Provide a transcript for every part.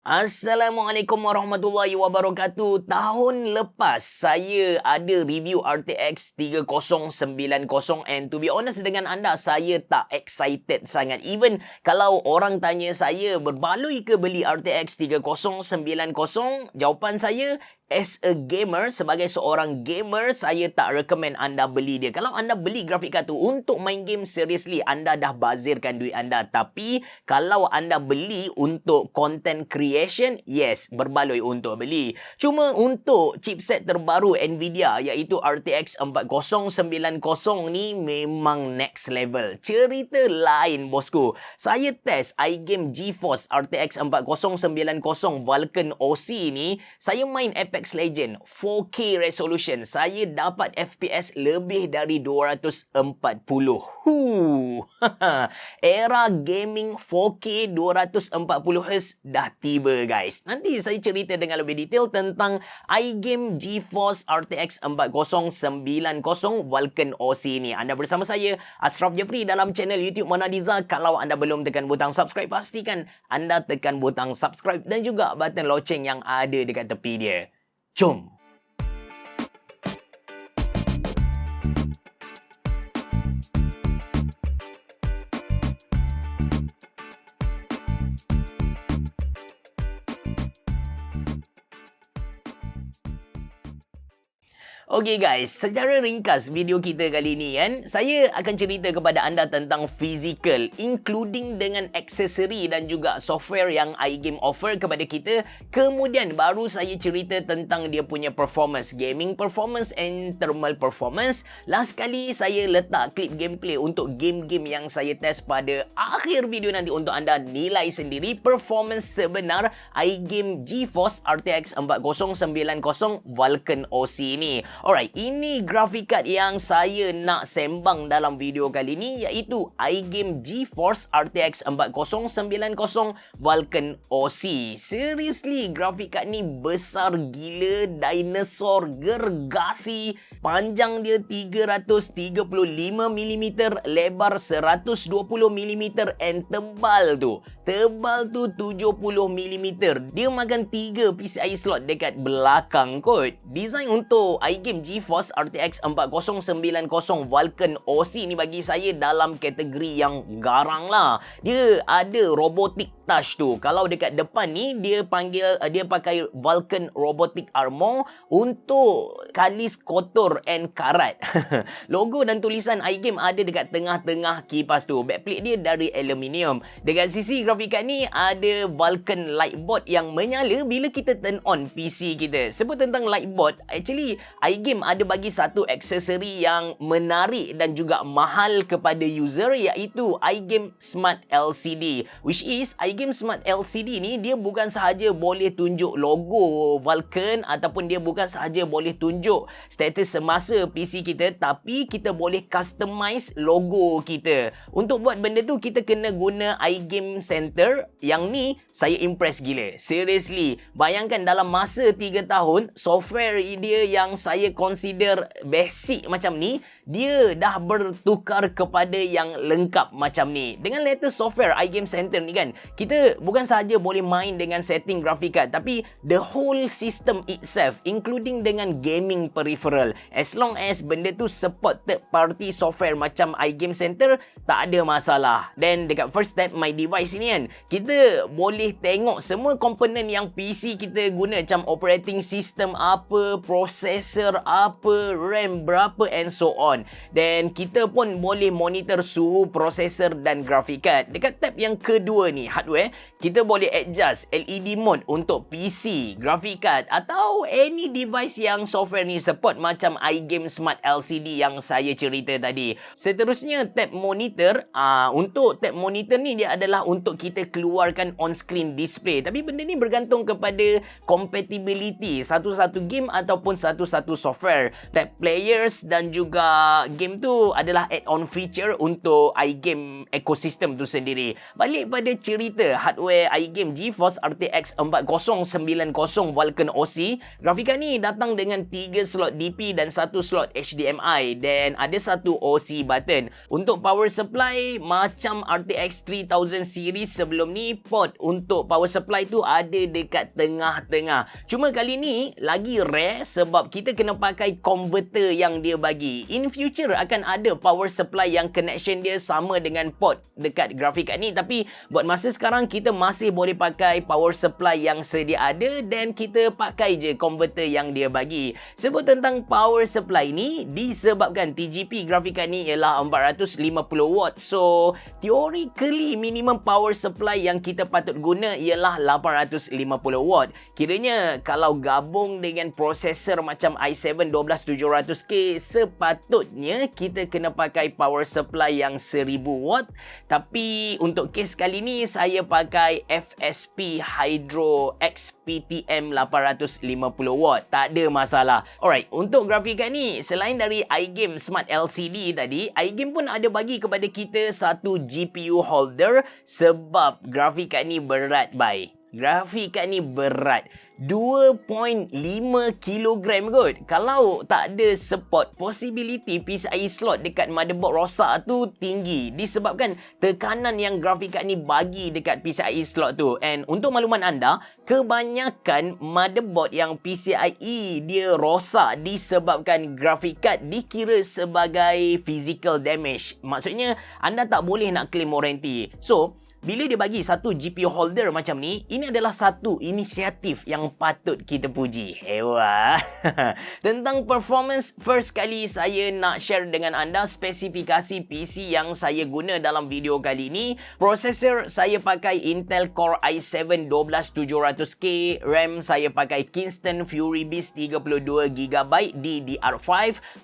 Assalamualaikum warahmatullahi wabarakatuh. Tahun lepas saya ada review RTX 3090 and to be honest dengan anda, saya tak excited sangat. Even kalau orang tanya saya berbaloi ke beli RTX 3090, jawapan saya as a gamer, sebagai seorang gamer, saya tak recommend anda beli dia. Kalau anda beli grafik card tu untuk main game, seriously, anda dah bazirkan duit anda. Tapi kalau anda beli untuk content creation, yes, berbaloi untuk beli. Cuma untuk chipset terbaru Nvidia iaitu RTX 4090 ni memang next level. Cerita lain bosku. Saya test iGame GeForce RTX 4090 Vulkan OC ni. Saya main Apex Legend 4K resolution. Saya dapat FPS lebih dari 240. Era gaming 4K 240Hz dah tiba guys. Nanti saya cerita dengan lebih detail tentang iGame GeForce RTX 4090 Vulkan OC ni. Anda bersama saya Ashraf Jeffrey dalam channel YouTube Monadiza. Kalau anda belum tekan butang subscribe, pastikan anda tekan butang subscribe dan juga button loceng yang ada dekat tepi dia. Jom! Okay guys, secara ringkas video kita kali ni kan, saya akan cerita kepada anda tentang physical, including dengan aksesori dan juga software yang iGame offer kepada kita. Kemudian baru saya cerita tentang dia punya performance, gaming performance and thermal performance. Last kali saya letak klip gameplay untuk game-game yang saya test pada akhir video nanti untuk anda nilai sendiri performance sebenar iGame GeForce RTX 4090 Vulkan OC ni. Alright, ini graphic card yang saya nak sembang dalam video kali ni iaitu iGame GeForce RTX 4090 Vulkan OC. Seriously, graphic card ni besar gila, dinosaur, gergasi. Panjang dia 335mm, lebar 120mm and tebal tu 70mm. Dia makan 3 PCIe slot dekat belakang kot. Design untuk iGame GeForce RTX 4090 Vulkan OC ni bagi saya dalam kategori yang garang lah. Dia ada robotic touch tu. Kalau dekat depan ni dia pakai Vulkan Robotic Armor untuk kalis kotor and karat. Logo dan tulisan iGame ada dekat tengah-tengah kipas tu. Backplate dia dari aluminium. Dekat sisi grafik card ni ada Vulkan Lightboard yang menyala bila kita turn on PC kita. Sebut tentang Lightboard, actually iGame ada bagi satu aksesori yang menarik dan juga mahal kepada user iaitu iGame Smart LCD, which is iGame Smart LCD ni dia bukan sahaja boleh tunjuk logo Vulkan ataupun dia bukan sahaja boleh tunjuk status semasa PC kita, tapi kita boleh customize logo kita. Untuk buat benda tu kita kena guna iGame Center. Yang ni saya impress gila. Seriously, bayangkan dalam masa 3 tahun software dia yang saya consider basic macam ni, dia dah bertukar kepada yang lengkap macam ni. Dengan latest software iGame Center ni kan, kita bukan sahaja boleh main dengan setting graphic card, tapi the whole system itself, including dengan gaming peripheral. As long as benda tu support third party software macam iGame Center, tak ada masalah. Dan dekat first step my device ni kan, kita boleh tengok semua komponen yang PC kita guna, macam operating system apa, processor apa, RAM berapa and so on. Dan kita pun boleh monitor suhu prosesor dan graphic card. Dekat tab yang kedua ni, hardware, kita boleh adjust LED mode untuk PC, graphic card atau any device yang software ni support macam iGame Smart LCD yang saya cerita tadi. Seterusnya tab monitor. Untuk tab monitor ni dia adalah untuk kita keluarkan on-screen display. Tapi benda ni bergantung kepada compatibility satu-satu game ataupun satu-satu software. Tab players dan juga game tu adalah add-on feature untuk iGame ecosystem tu sendiri. Balik pada cerita hardware iGame GeForce RTX 4090 Vulkan OC, grafik card ni datang dengan 3 slot DP dan 1 slot HDMI dan ada satu OC button. Untuk power supply macam RTX 3000 series sebelum ni port untuk power supply tu ada dekat tengah-tengah. Cuma kali ni lagi rare sebab kita kena pakai converter yang dia bagi. In future akan ada power supply yang connection dia sama dengan port dekat graphic card ni, tapi buat masa sekarang kita masih boleh pakai power supply yang sedia ada dan kita pakai je converter yang dia bagi. Sebut tentang power supply ni disebabkan TGP graphic card ni ialah 450 watt. So theoretically minimum power supply yang kita patut guna ialah 850 watt. Kiranya kalau gabung dengan prosesor macam i7 12700K, sepatutnya kita kena pakai power supply yang 1000 watt. Tapi untuk kes kali ni saya pakai FSP Hydro XPTM 850 watt. Tak ada masalah. Alright, untuk grafik card ni selain dari iGame Smart LCD tadi, iGame pun ada bagi kepada kita satu GPU holder sebab grafik card ni berat, bye. Grafik card ni berat 2.5 kilogram kot. Kalau tak ada support, possibility PCIe slot dekat motherboard rosak tu tinggi disebabkan tekanan yang grafik card ni bagi dekat PCIe slot tu. And untuk makluman anda, kebanyakan motherboard yang PCIe dia rosak disebabkan grafik card dikira sebagai physical damage. Maksudnya anda tak boleh nak claim warranty. So bila dia bagi satu GPU holder macam ni, ini adalah satu inisiatif yang patut kita puji. Hewa. Tentang performance, first kali saya nak share dengan anda spesifikasi PC yang saya guna dalam video kali ini. Prosesor saya pakai Intel Core i7 12700K, RAM saya pakai Kingston Fury Beast 32GB DDR5,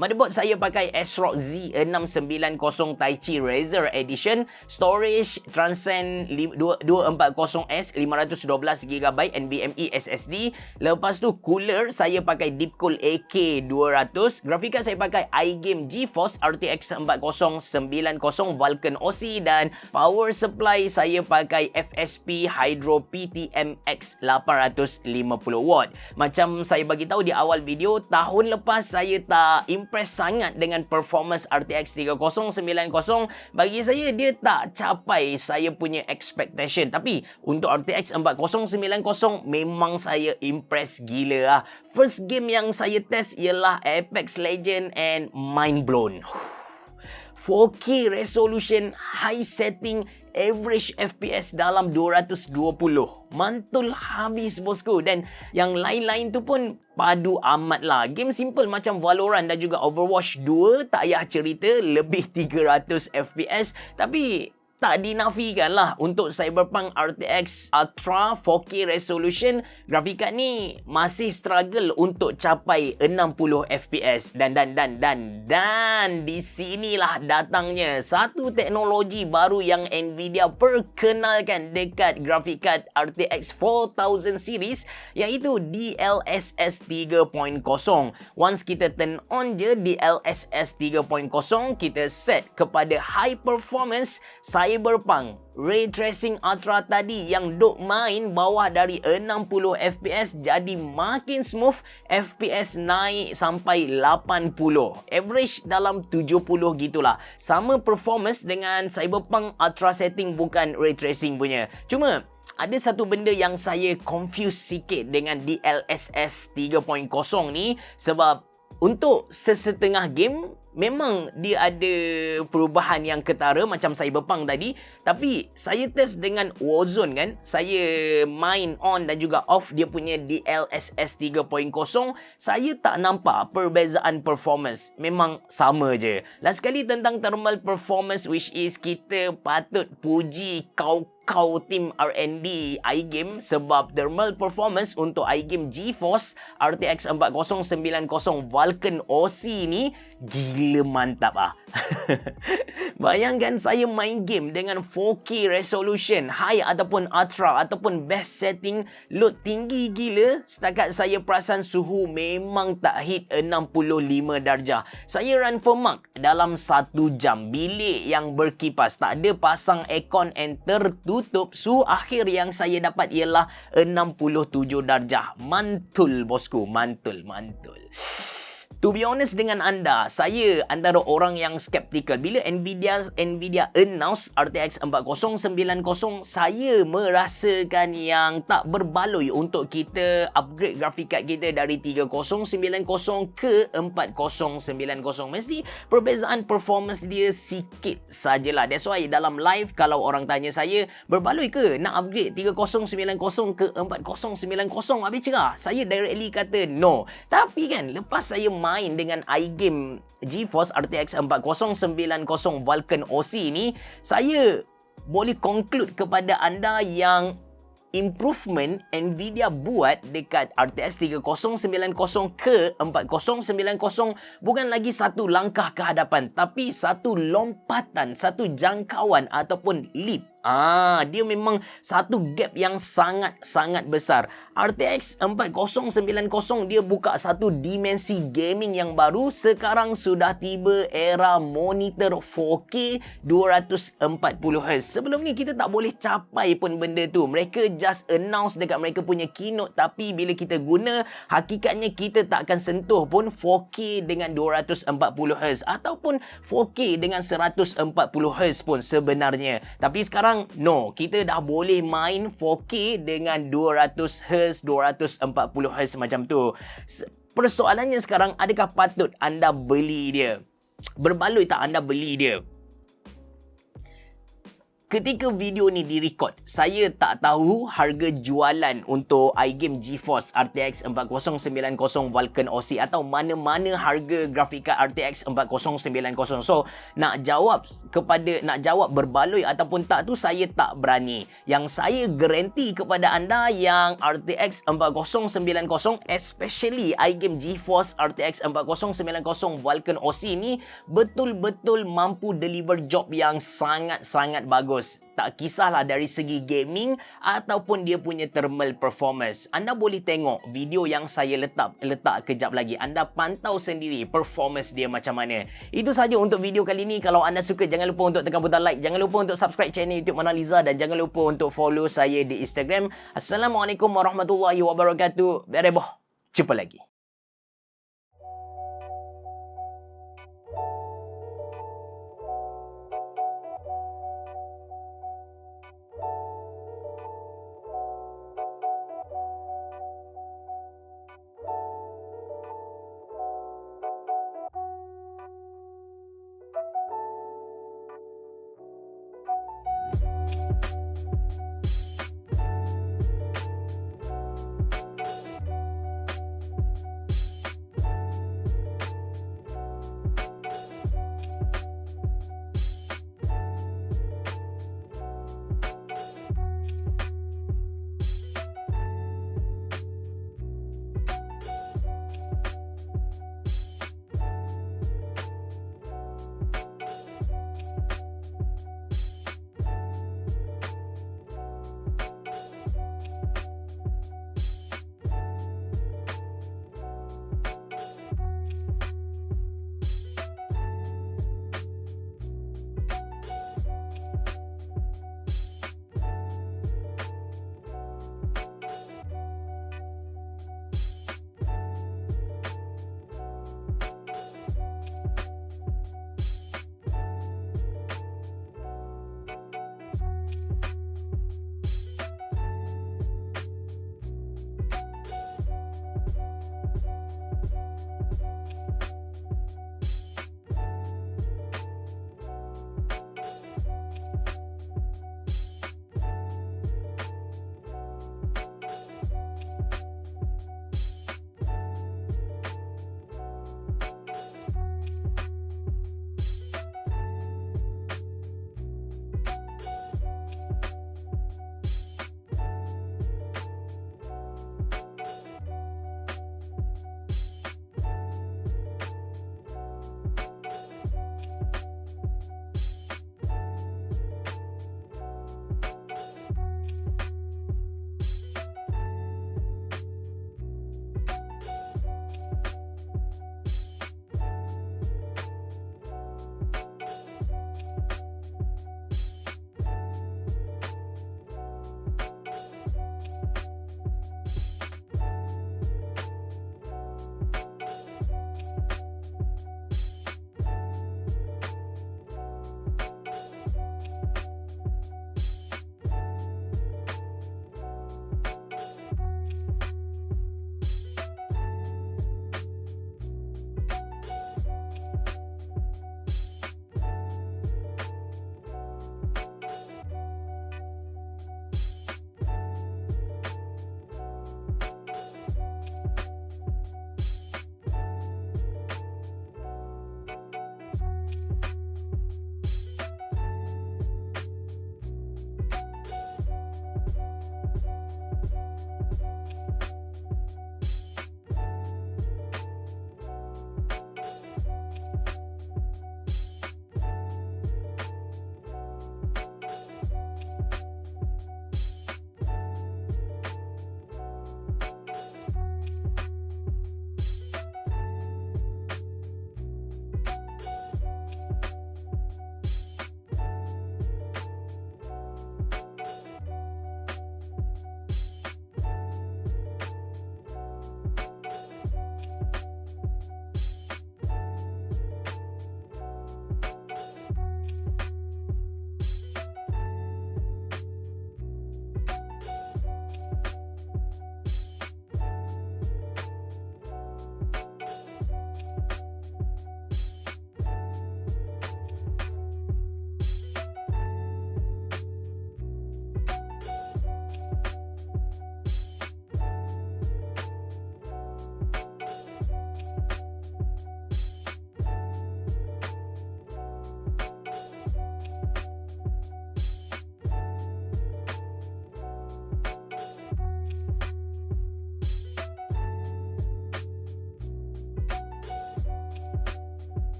motherboard saya pakai ASRock Z690 Taichi Razer Edition, storage Transcend 240S 512GB NVMe SSD. Lepas tu cooler saya pakai Deepcool AK200. Grafik card saya pakai iGame GeForce RTX 4090 Vulkan OC dan power supply saya pakai FSP Hydro PTMX 850W. Macam saya bagi tahu di awal video, tahun lepas saya tak impress sangat dengan performance RTX 3090. Bagi saya dia tak capai saya punya expectation. Tapi untuk RTX 4090 memang saya impress gila lah. First game yang saya test ialah Apex Legends and mind blown. 4K resolution, high setting, average FPS dalam 220. Mantul habis bosku. Dan yang lain-lain tu pun padu amat lah. Game simple macam Valorant dan juga Overwatch 2 tak payah cerita, lebih 300 FPS. Tapi tak dinafikan lah untuk Cyberpunk RTX Ultra 4K resolution, grafik card ni masih struggle untuk capai 60 FPS. Dan di sinilah datangnya satu teknologi baru yang Nvidia perkenalkan dekat grafik card RTX 4000 series, iaitu DLSS 3.0. Once kita turn on je DLSS 3.0, kita set kepada high performance Cyberpunk Ray Tracing Ultra tadi yang duk main bawah dari 60 FPS jadi makin smooth, FPS naik sampai 80. Average dalam 70 gitulah. Sama performance dengan Cyberpunk Ultra setting bukan Ray Tracing punya. Cuma ada satu benda yang saya confuse sikit dengan DLSS 3.0 ni, sebab untuk sesetengah game memang dia ada perubahan yang ketara macam Cyberpunk tadi. Tapi saya test dengan Warzone kan, saya main on dan juga off dia punya DLSS 3.0, saya tak nampak perbezaan performance. Memang sama je. Last sekali tentang thermal performance, which is kita patut puji kau tim R&D iGame sebab thermal performance untuk iGame GeForce RTX 4090 Vulkan OC ni gila mantap ah. Bayangkan saya main game dengan 4K resolution, high ataupun ultra ataupun best setting, load tinggi gila, setakat saya perasan suhu memang tak hit 65 darjah. Saya run Firmark dalam 1 jam, bilik yang berkipas, tak ada pasang aircon and tertutup, suhu akhir yang saya dapat ialah 67 darjah. Mantul bosku, mantul. To be honest dengan anda, saya antara orang yang skeptical. Bila Nvidia announce RTX 4090, saya merasakan yang tak berbaloi untuk kita upgrade grafik card kita dari 3090 ke 4090. Mesti perbezaan performance dia sikit sajalah. That's why dalam live, kalau orang tanya saya, berbaloi ke nak upgrade 3090 ke 4090? Habis cerah, saya directly kata no. Tapi kan, lepas saya main dengan iGame GeForce RTX 4090 Vulkan OC ni, saya boleh conclude kepada anda yang improvement Nvidia buat dekat RTX 3090 ke 4090 bukan lagi satu langkah ke hadapan, tapi satu lompatan, satu jangkauan ataupun leap. Dia memang satu gap yang sangat-sangat besar. RTX 4090 dia buka satu dimensi gaming yang baru. Sekarang sudah tiba era monitor 4K 240Hz. Sebelum ni kita tak boleh capai pun benda tu. Mereka just announce dekat mereka punya keynote, tapi bila kita guna, hakikatnya kita tak akan sentuh pun 4K dengan 240Hz ataupun 4K dengan 140Hz pun sebenarnya. Tapi sekarang no, kita dah boleh main 4K dengan 200Hz, 240Hz macam tu. Persoalannya sekarang, adakah patut anda beli dia? Berbaloi tak anda beli dia? Ketika video ni direkod, saya tak tahu harga jualan untuk iGame GeForce RTX 4090 Vulkan OC atau mana-mana harga grafik card RTX 4090. So, nak jawab berbaloi ataupun tak tu saya tak berani. Yang saya garanti kepada anda yang RTX 4090, especially iGame GeForce RTX 4090 Vulkan OC ni betul-betul mampu deliver job yang sangat-sangat bagus. Tak kisahlah dari segi gaming ataupun dia punya thermal performance. Anda boleh tengok video yang saya letak kejap lagi. Anda pantau sendiri performance dia macam mana. Itu saja untuk video kali ni. Kalau anda suka, jangan lupa untuk tekan butang like. Jangan lupa untuk subscribe channel YouTube Mona Lisa. Dan jangan lupa untuk follow saya di Instagram. Assalamualaikum warahmatullahi wabarakatuh. Bereboh. Jumpa lagi.